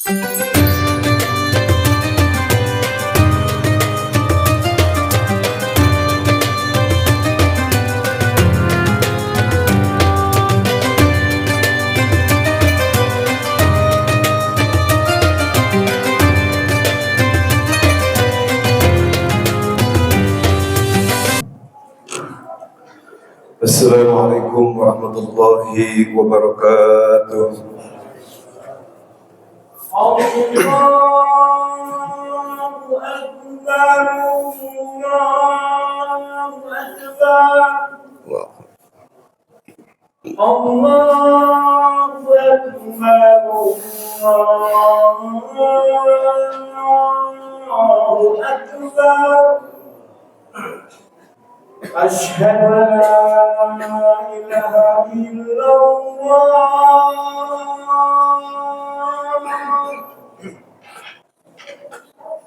Assalamualaikum warahmatullahi wabarakatuh. Allahu Akbar, Allahu Akbar, Allahu Akbar, Allahu Akbar. Asyhadu an la ilaha illallah.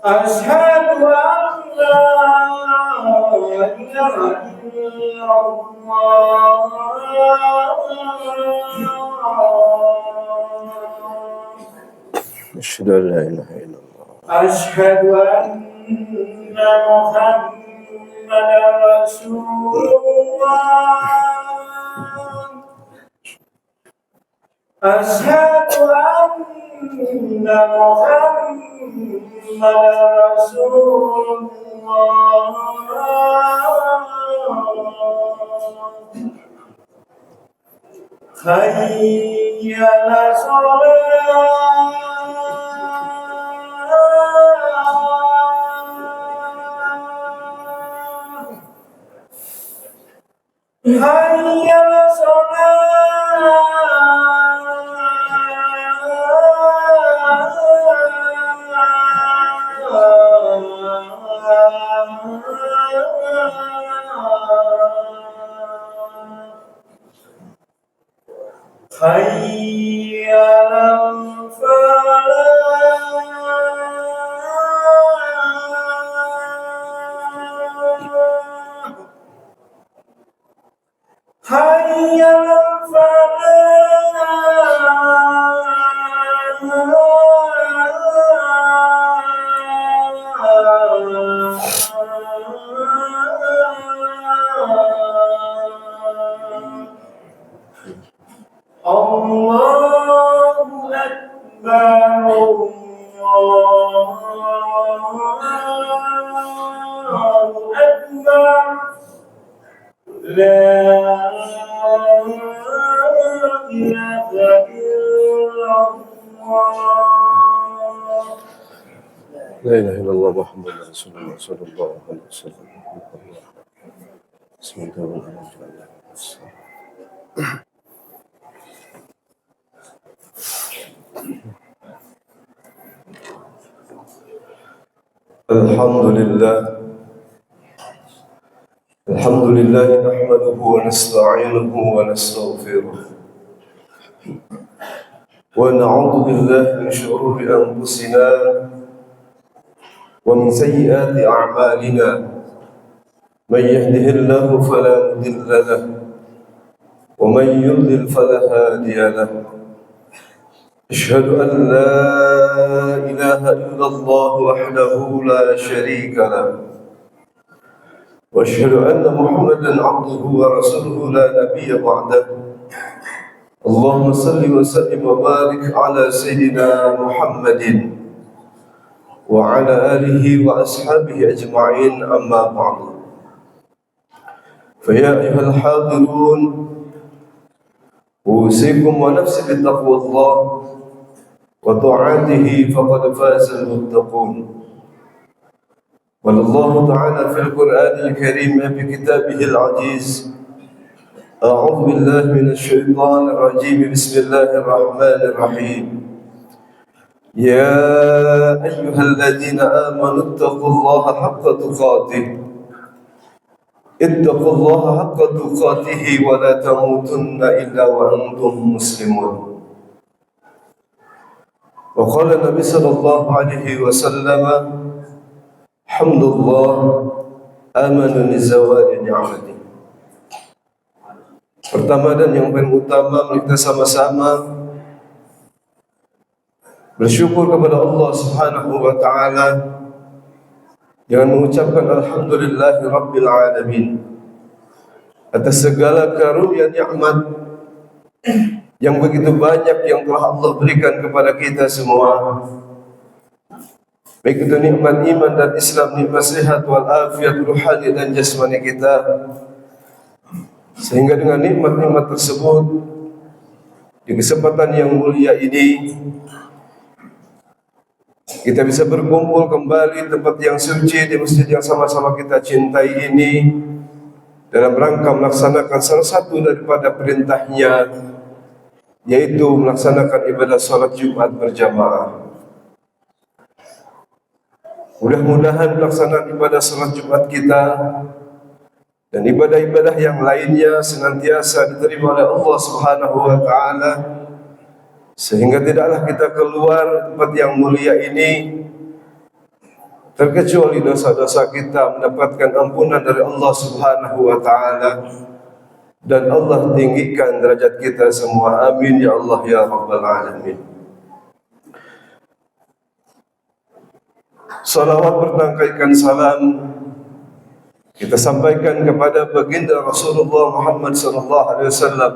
Asyhadu an la ilaha illallah. Asyhadu an la ilaha illallah. Asyhadu anna Muhammadan Rasulullah. Asyhadu anna Muhammadan Rasulullah. Hayya 'alas shalah. Hayya 'alas shalah. Hayya 'alal falah. Hayya 'alal Allahu Akbar, Allahu Akbar. La ilaha illallah. La ilaha illallah Muhammadur Rasulullah sallallahu alaihi wasallam. Bismillahirrahmanirrahim. Alhamdulillah nahmaduhu wa nasta'inuhu wa nastaghfiruh wa na'udzu billahi min shururi anfusina wa min sayyiati a'malina man yahdihillahu fala mudilla lahu wa man yudlil fala hadiya lahu. أشهد أن لا إله إلا الله وحده لا شريك له وأشهد أن محمدا عبده ورسوله لا نبي بعده. اللهم صل وسلم وبارك على سيدنا محمد وعلى آله وأصحابه أجمعين. أما بعد، فيا أيها الحاضرون، أوصيكم ونفسي بتقوى الله وطاعته فقد فاز المتقون. قال الله تعالى في القرآن الكريم في كتابه العزيز: أعوذ بالله من الشيطان الرجيم، بسم الله الرحمن الرحيم. يا أيها الذين آمنوا اتقوا الله حق تقاته اتقوا الله حق تقاته ولا تموتن إلا وأنتم مسلمون. وقال النبي صلى الله عليه وسلم: حمد الله أمن لزوال نعمته. Pertama dan yang paling utama, kita sama-sama bersyukur kepada Allah Subhanahu wa taala dengan mengucapkan alhamdulillahi rabbil alamin atas segala karunia nikmat yang begitu banyak yang telah Allah berikan kepada kita semua, baik itu nikmat iman dan Islam, nikmat sehat wal afiat ruhani dan jasmani kita, sehingga dengan nikmat-nikmat tersebut di kesempatan yang mulia ini kita bisa berkumpul kembali di tempat yang suci, di masjid yang sama-sama kita cintai ini, dalam rangka melaksanakan salah satu daripada perintahnya, yaitu melaksanakan ibadah salat Jumat berjamaah. Mudah-mudahan pelaksanaan ibadah salat Jumat kita dan ibadah-ibadah yang lainnya senantiasa diterima oleh Allah Subhanahu wa taala, sehingga tidaklah kita keluar tempat yang mulia ini terkecuali dosa-dosa kita mendapatkan ampunan dari Allah Subhanahu wa taala, dan Allah tinggikan derajat kita semua. Amin ya Allah ya rabbal alamin. Salawat bertangkaikan salam kita sampaikan kepada baginda Rasulullah Muhammad sallallahu alaihi wasallam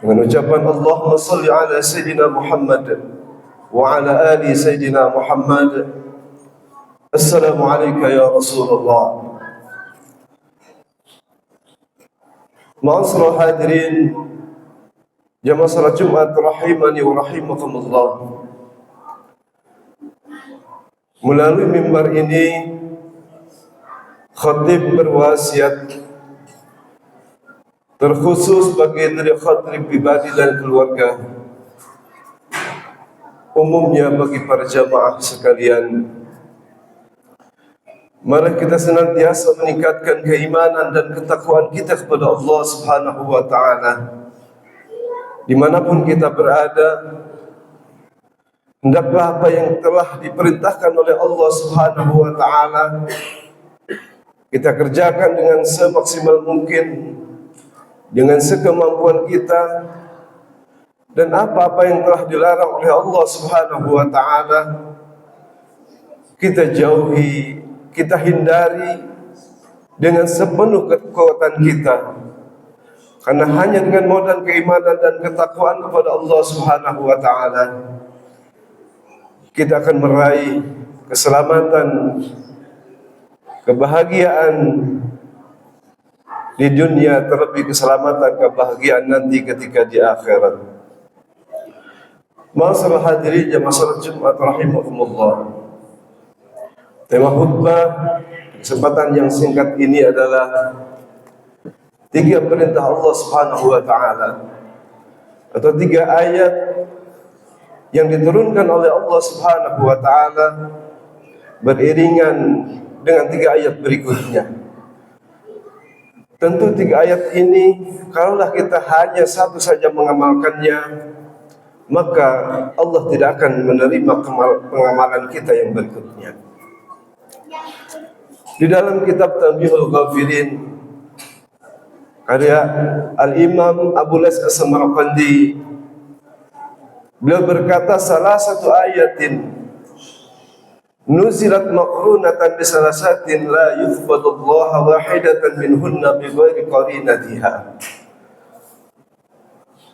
dengan ucapan Allahumma salli ala sayyidina Muhammad wa ala ali sayyidina Muhammad. Assalamu alayka ya Rasulullah. Ma'asyiral hadirin jamaah salat Jumat rahimani wa rahimakumullah. Melalui mimbar ini khatib berwasiat terkhusus bagi diri khatib pribadi dan keluarga, umumnya bagi para jamaah sekalian. Mari kita senantiasa meningkatkan keimanan dan ketakwaan kita kepada Allah Subhanahu wa taala dimanapun kita berada. Hendaklah apa yang telah diperintahkan oleh Allah Subhanahu wa taala kita kerjakan dengan semaksimal mungkin, dengan sekemampuan kita, dan apa-apa yang telah dilarang oleh Allah Subhanahu wa taala kita jauhi, kita hindari dengan sepenuh kekuatan kita, karena hanya dengan modal keimanan dan ketakwaan kepada Allah Subhanahu wa taala kita akan meraih keselamatan, kebahagiaan di dunia, terlebih keselamatan, kebahagiaan nanti ketika di akhirat. Ma'asyiral hadirin jamaah salat Jumat rahimakumullah. Tema khutbah kesempatan yang singkat ini adalah 3 perintah Allah Subhanahu wa taala atau 3 ayat yang diturunkan oleh Allah Subhanahu wa taala beriringan dengan 3 ayat berikutnya. Tentu 3 ayat ini kalaulah kita hanya satu saja mengamalkannya, maka Allah tidak akan menerima pengamalan kita yang berikutnya. Di dalam kitab Tanbihul Ghafilin karya Al-Imam Abu Lais As-Samarqandi, beliau berkata, salah satu ayatin nuzilat maqrunatan bisalasatin la yuthbatullaha wahidatan minhunna bighairi qarinatiha.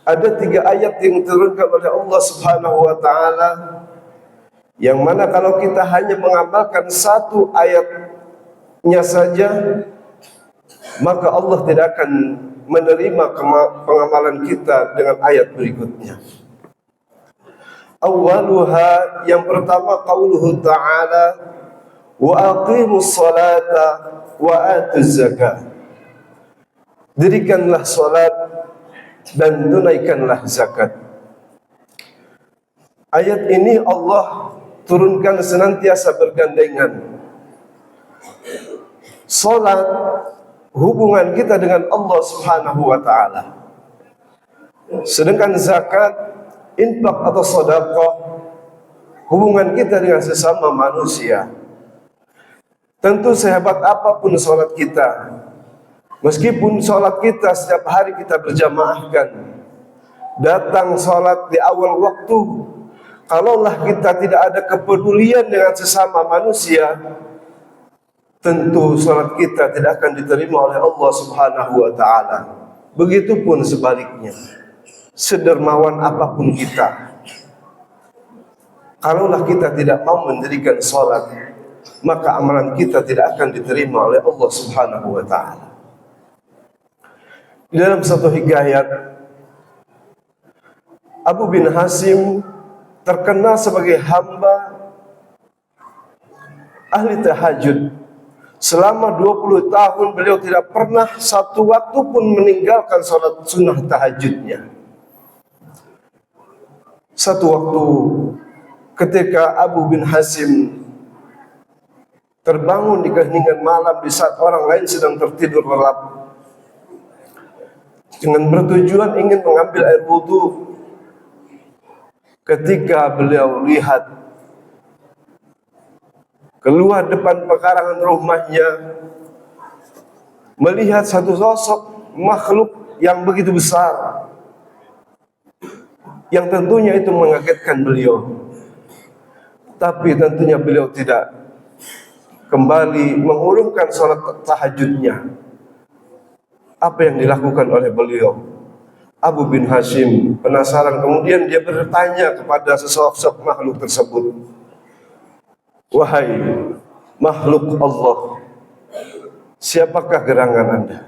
Ada 3 ayat yang diturunkan oleh Allah Subhanahu wa taala, yang mana kalau kita hanya mengamalkan 1 ayatnya saja, maka Allah tidak akan menerima pengamalan kita dengan ayat berikutnya. Awaluha, yang pertama, qauluhu ta'ala wa aqimus salata wa atuz zakah. Dirikanlah salat dan tunaikanlah zakat. Ayat ini Allah turunkan senantiasa bergandengan. Salat, hubungan kita dengan Allah Subhanahu wa taala. Sedangkan zakat, infak atau sedekah, hubungan kita dengan sesama manusia. Tentu sehebat apapun salat kita, meskipun salat kita setiap hari kita berjamaahkan, datang sholat di awal waktu. Kalaulah kita tidak ada kepedulian dengan sesama manusia, tentu sholat kita tidak akan diterima oleh Allah Subhanahu wa ta'ala. Begitupun sebaliknya, sedermawan apapun kita, kalaulah kita tidak mau mendirikan sholat, maka amalan kita tidak akan diterima oleh Allah Subhanahu wa ta'ala. Di dalam satu hikayat, Abu bin Hasim terkenal sebagai hamba ahli tahajud. Selama 20 tahun beliau tidak pernah satu waktu pun meninggalkan sholat sunnah tahajudnya. Satu waktu ketika Abu bin Hasim terbangun di keheningan malam di saat orang lain sedang tertidur lelap, dengan bertujuan ingin mengambil air wudhu, ketika beliau lihat keluar depan pekarangan rumahnya, melihat satu sosok makhluk yang begitu besar, yang tentunya itu mengagetkan beliau. Tapi tentunya beliau tidak kembali mengurungkan sholat tahajudnya. Apa yang dilakukan oleh beliau? Abu bin Hasim penasaran, kemudian dia bertanya kepada sesosok makhluk tersebut, "Wahai makhluk Allah, siapakah gerangan Anda?"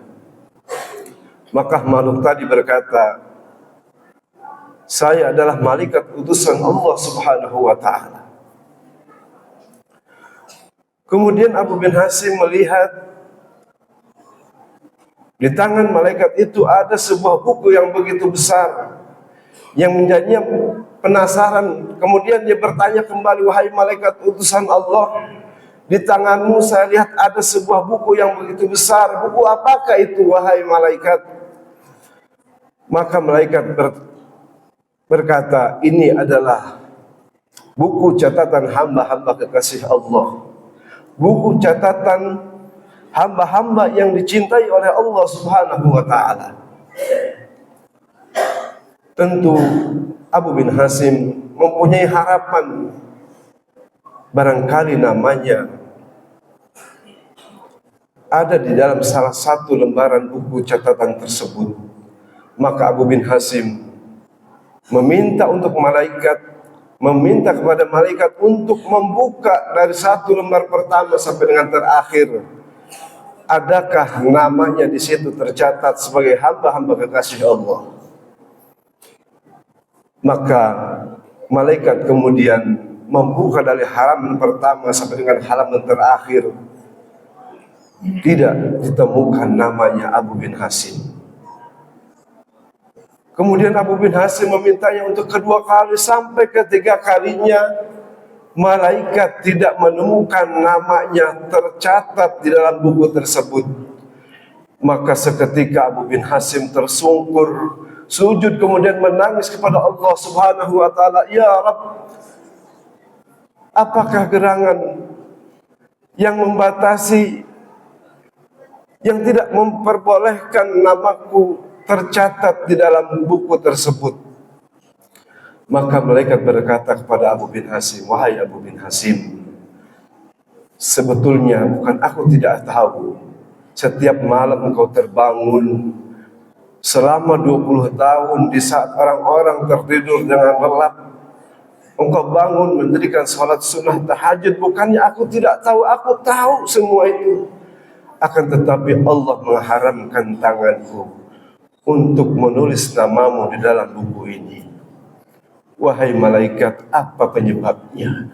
Maka makhluk tadi berkata, "Saya adalah malaikat utusan Allah Subhanahu wa ta'ala." Kemudian Abu bin Hasim melihat di tangan malaikat itu ada sebuah buku yang begitu besar, yang menjadinya penasaran. Kemudian dia bertanya kembali, "Wahai malaikat utusan Allah, di tanganmu saya lihat ada sebuah buku yang begitu besar. Buku apakah itu, wahai malaikat?" Maka malaikat berkata, "Ini adalah buku catatan hamba-hamba kekasih Allah. Buku catatan hamba-hamba yang dicintai oleh Allah Subhanahu wa ta'ala." Tentu Abu bin Hasim mempunyai harapan, barangkali namanya ada di dalam salah satu lembaran buku catatan tersebut. Maka Abu bin Hasim meminta kepada malaikat untuk membuka dari satu lembar pertama sampai dengan terakhir. Adakah namanya di situ tercatat sebagai hamba-hamba kekasih Allah? Maka malaikat kemudian membuka dari halaman pertama sampai dengan halaman terakhir. Tidak ditemukan namanya Abu bin Hasim. Kemudian Abu bin Hasim memintanya untuk kedua kali, sampai ketiga kalinya malaikat tidak menemukan namanya tercatat di dalam buku tersebut. Maka seketika Abu bin Hasim tersungkur, sujud, kemudian menangis kepada Allah Subhanahu wa ta'ala, "Ya Rabb, apakah gerangan yang membatasi, yang tidak memperbolehkan namaku tercatat di dalam buku tersebut?" Maka malaikat berkata kepada Abu bin Hasim, "Wahai Abu bin Hasim, sebetulnya bukan aku tidak tahu. Setiap malam engkau terbangun selama 20 tahun di saat orang-orang tertidur dengan lelap. Engkau bangun mendirikan sholat sunnah tahajud. Bukannya aku tidak tahu, aku tahu semua itu. Akan tetapi Allah mengharamkan tanganku untuk menulis namamu di dalam buku ini. Wahai malaikat, apa penyebabnya?"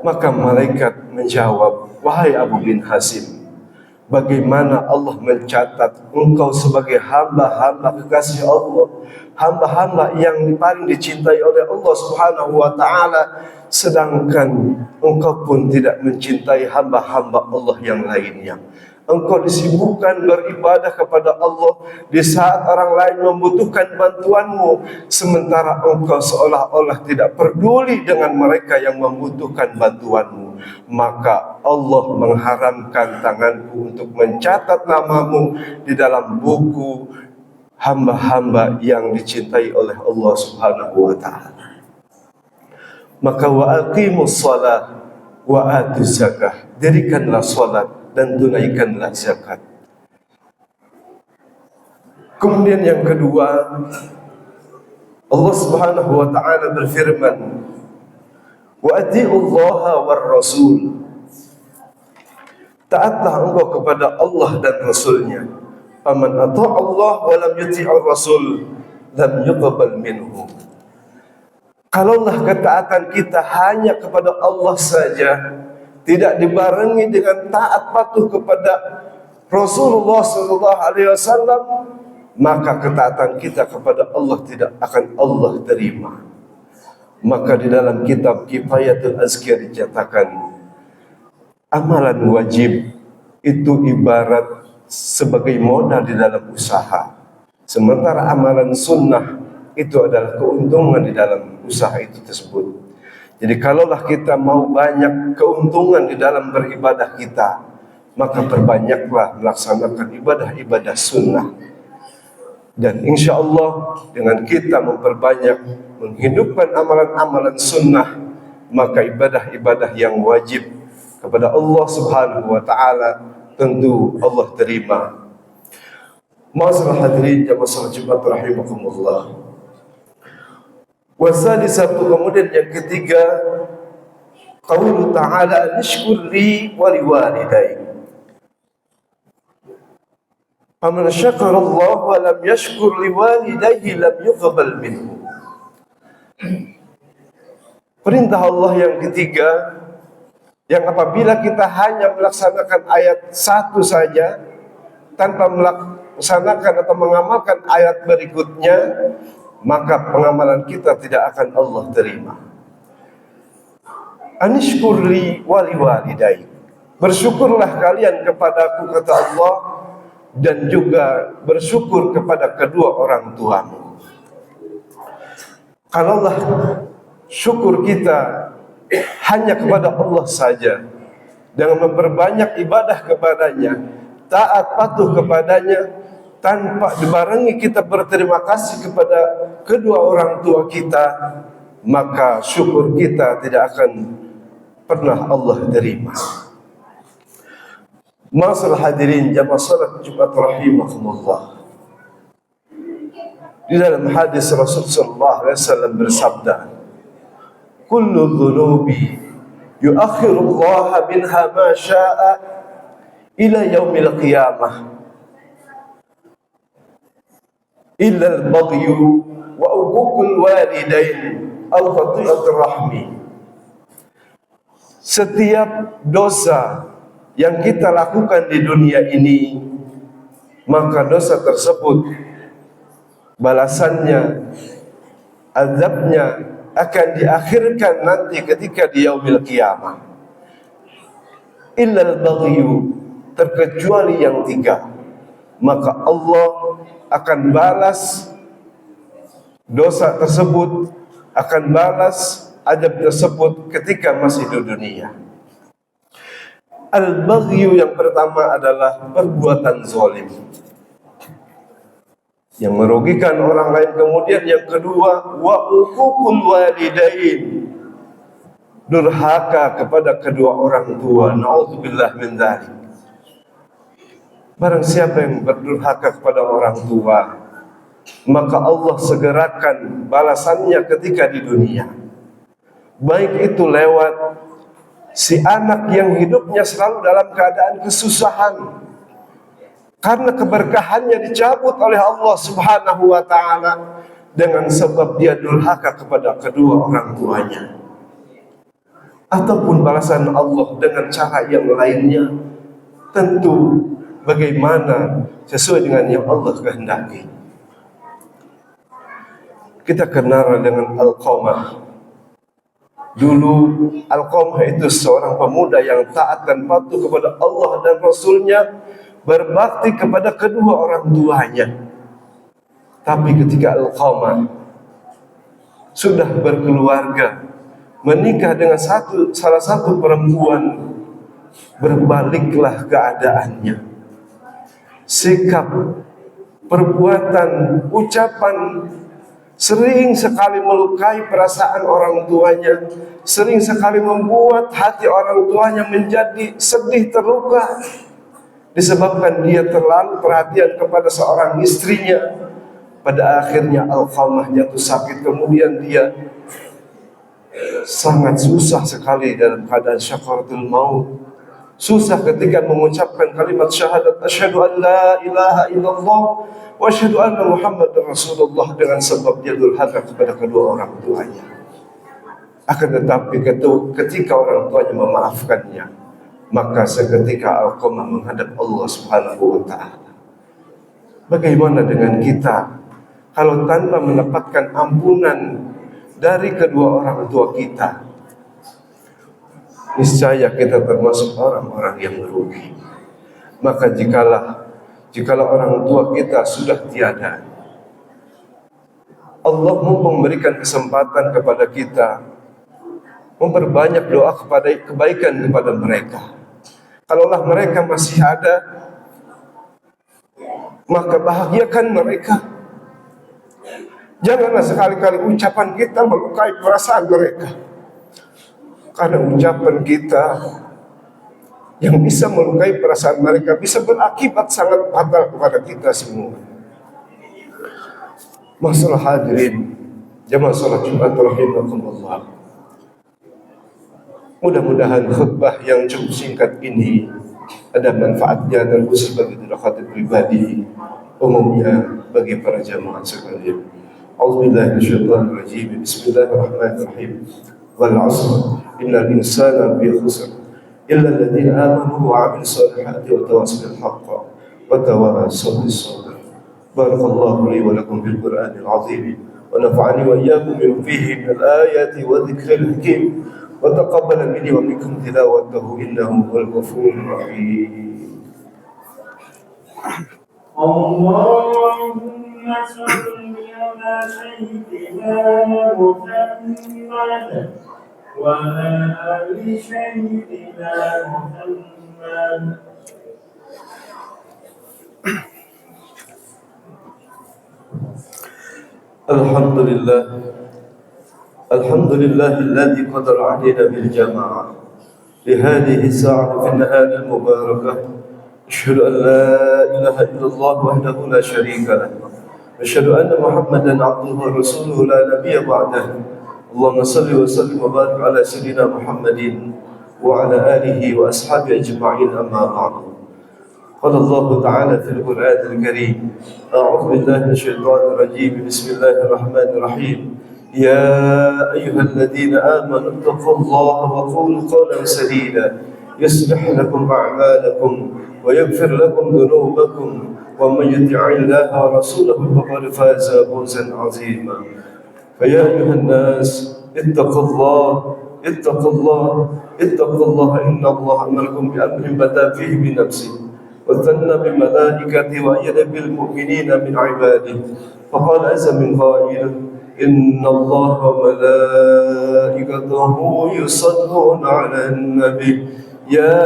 Maka malaikat menjawab, "Wahai Abu bin Hasim, bagaimana Allah mencatat engkau sebagai hamba-hamba kekasih Allah, hamba-hamba yang paling dicintai oleh Allah Subhanahu wa ta'ala, sedangkan engkau pun tidak mencintai hamba-hamba Allah yang lainnya. Engkau disibukkan beribadah kepada Allah di saat orang lain membutuhkan bantuanmu, sementara engkau seolah-olah tidak peduli dengan mereka yang membutuhkan bantuanmu. Maka Allah mengharamkan tanganku untuk mencatat namamu di dalam buku hamba-hamba yang dicintai oleh Allah Subhanahu wa taala. Maka wa aqimus shalah wa atuz zakah, dirikanlah salat dan tunaikanlah zakat. Kemudian yang kedua, Allah Subhanahu wa taala berfirman, wa atiullaha war rasul, taatlah engkau kepada Allah dan Rasulnya. Faman ata'a Allah wa lam yuti'ir Rasul lam yuqbal minhu. Kalaulah ketaatan kita hanya kepada Allah saja, tidak dibarengi dengan taat patuh kepada Rasulullah sallallahu alaihi wasallam, maka ketaatan kita kepada Allah tidak akan Allah terima. Maka di dalam kitab Kifayatul Azkiyah dinyatakan, amalan wajib itu ibarat sebagai modal di dalam usaha, sementara amalan sunnah itu adalah keuntungan di dalam usaha itu tersebut. Jadi kalaulah kita mau banyak keuntungan di dalam beribadah kita, maka perbanyaklah melaksanakan ibadah-ibadah sunnah. Dan insya Allah dengan kita memperbanyak menghidupkan amalan-amalan sunnah, maka ibadah-ibadah yang wajib kepada Allah Subhanahu wa taala tentu Allah terima. Masalah hadirin jamaah salat Jumat rahimakumullah. Wasalisatu, kemudian yang ketiga, qaulu ta'ala nishkur li wa liwalidayk. Faman syakara Allah wa lam yashkur liwalidayhi lam yuqbal minhu. Perintah Allah yang ketiga, yang apabila kita hanya melaksanakan ayat satu saja tanpa melaksanakan atau mengamalkan ayat berikutnya, maka pengamalan kita tidak akan Allah terima. Anishkurli wali walidayk, bersyukurlah kalian kepadaku, kata Allah, dan juga bersyukur kepada kedua orang tuamu. Kalaulah syukur kita hanya kepada Allah saja, dengan memperbanyak ibadah kepadanya, taat patuh kepadanya, tanpa dibarengi kita berterima kasih kepada kedua orang tua kita, maka syukur kita tidak akan pernah Allah terima. Masalah hadirin jamaah salat Jumat rahimakumullah. Di dalam hadis Rasul sallallahu alaihi wasallam bersabda, kullu dhunubi yuakhiru Allah minha ma syaa ila yaumil qiyamah illa al-baghyu wa uququl walidain aw qati'atur rahmi. Setiap dosa yang kita lakukan di dunia ini, maka dosa tersebut balasannya, azabnya akan diakhirkan nanti ketika di yaumil qiyamah. Illal baghyu, terkecuali yang tiga, maka Allah akan balas dosa tersebut, akan balas azab tersebut ketika masih di dunia. Al-baghyu yang pertama adalah perbuatan zalim yang merugikan orang lain. Kemudian yang kedua, wa uququl walidain, durhaka kepada kedua orang tua. Nauzubillah min dzalik. Barang siapa yang berdurhaka kepada orang tua, maka Allah segerakan balasannya ketika di dunia. Baik itu lewat si anak yang hidupnya selalu dalam keadaan kesusahan, karena keberkahannya dicabut oleh Allah Subhanahu wa taala dengan sebab dia durhaka kepada kedua orang tuanya. Ataupun balasan Allah dengan cara yang lainnya, tentu bagaimana sesuai dengan yang Allah kehendaki. Kita kenal dengan Alqamah. Dulu Alqamah itu seorang pemuda yang taat dan patuh kepada Allah dan Rasulnya, berbakti kepada kedua orang tuanya. Tapi ketika Alqamah sudah berkeluarga, menikah dengan salah satu perempuan, berbaliklah keadaannya. Sikap perbuatan, ucapan sering sekali melukai perasaan orang tuanya, sering sekali membuat hati orang tuanya menjadi sedih, terluka, disebabkan dia terlalu perhatian kepada seorang istrinya. Pada akhirnya Alqamah jatuh sakit, kemudian dia sangat susah sekali dalam keadaan syakaratul maut. Susah ketika mengucapkan kalimat syahadat asyhadu an la ilaha illallah wa asyhadu anna Muhammadar Rasulullah dengan sebab dia durhaka kepada kedua orang tuanya. Akan tetapi ketika orang tuanya memaafkannya, maka seketika Alqamah menghadap Allah Subhanahu wa taala. Bagaimana dengan kita kalau tanpa mendapatkan ampunan dari kedua orang tua kita? Niscaya kita termasuk orang-orang yang merugi. Maka jikalau orang tua kita sudah tiada, Allah memberikan kesempatan kepada kita memperbanyak doa kepada kebaikan kepada mereka. Kalaulah mereka masih ada, maka bahagiakan mereka. Janganlah sekali-kali ucapan kita melukai perasaan mereka. Karena ucapan kita yang bisa melukai perasaan mereka bisa berakibat sangat fatal kepada kita semua. Masalah hadirin jamaah salat Jumat rahimakumullah. Mudah-mudahan khutbah yang cukup singkat ini ada manfaatnya dan khusus bagi khatib pribadi, umumnya bagi para jamaah sekalian. A'udzubillahi minasyaitonir rajim. Bismillahirrahmanirrahim. Wal 'asr innal insana lafi khusr illa alladziina aamanu wa 'amilus solihati wa tawassaw bil haqq wa tawassaw bis sabr. Barakallahu li wa lakum bil Qur'anil 'azim wa nafa'ani wa iyyakum bima fihi minal ayati wa dhikril hakim wa taqabbala minni wa minkum tilawatahu innahu huwal ghafurur rahim. Allahumma salli ala sayyidina Muhammad wa ala ali sayyidina Muhammad. Alhamdulillah, alladzi qadara 'alaina bil jama'ah li hadhihi as-sa'ati fi an-nahar al-mubarakah. Asyhadu an la ilaha illallah wahdahu la syarika lah. Asyhadu anna Muhammadan 'abduhu wa rasuluhu la nabiyya ba'dahu. Allahumma salli wa sallim wa barik ala sayyidina Muhammadin wa ala alihi wa ashabihi ajma'in, amma ba'du. Qala Allah Ta'ala fil Qur'anil Karim. A'udzu billahi minasyaitonir rajim. Bismillahir rahmanir rahim. Ya ayyuhalladzina amanu taqullaha wa qulu qawlan sadida yuslih lakum a'malakum wa yaghfir lakum dhunubakum wa man yuti'illaha wa rasulahu faqad faza fawzan 'azima. Fa ya ayyuhan nas ittaqullaha innallaha amarakum bi amrin bada fihi bi nafsihi وثنى بملائكته وأيد بالمؤمنين من عباده فقال عز من قائل إن الله وملائكته يصلون على النبي يا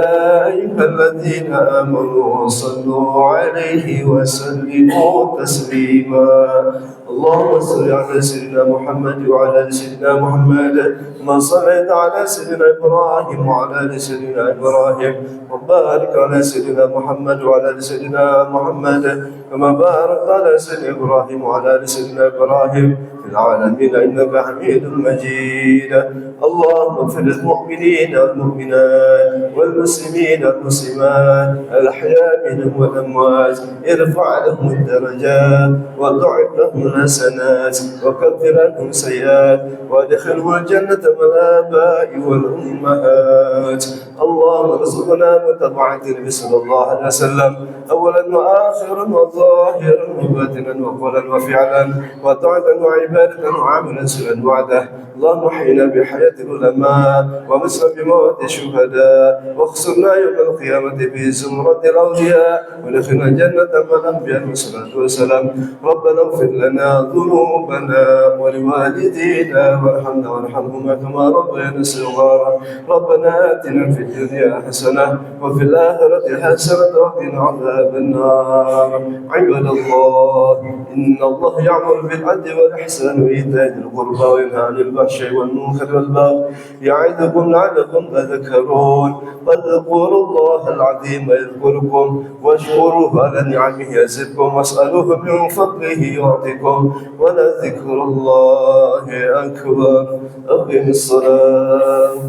أيها الذين آمنوا صلوا عليه وسلموا تسليما. اللهم صل على سيدنا محمد وعلى آل سيدنا محمد كما صليت على سيدنا إبراهيم وعلى آل سيدنا إبراهيم وبارك على سيدنا محمد وعلى آل سيدنا محمد كما باركت على سيدنا إبراهيم وعلى آل سيدنا إبراهيم في العالمين إنك حميد مجيد. اللهم اغفر للمؤمنين والمؤمنات والمسلمين والمسلمات الأحياء منهم والأموات، ارفع لهم الدرجات وضعف لهم الحسنات وكفر عنهم السيئات وادخلهم الجنة مع الآباء والأمهات. اللهم ارزقنا متابعة النبي صلى الله عليه وسلم أولا وآخرا وظاهرا وباطنا وقولا وفعلا وطاعة وعبادة باردا وعاملا سلا وعده. اللهم احينا بحياة العلماء ومسنا بموت الشهداء واخسرنا يوم القيامة في زمرة الأولياء ودخلنا جنة مع الأنبياء والصلاة والسلام. ربنا اغفر لنا ذنوبنا ولوالدينا وارحمهما كما ربيانا صغارا. ربنا آتنا في الدنيا حسنة وفي الآخرة حسنة وقنا عذاب النار. عباد الله، إن الله يأمر بالعدل والإحسان وإيتاء ذي القربى وينهى عن الفحشاء والمنكر والبغي يعظكم لعلكم تذكرون. فاذكروا الله العظيم يذكركم واشكروه على نعمه يزدكم واسألوه من فضله يعطكم ولذكر الله أكبر. أقم الصلاة.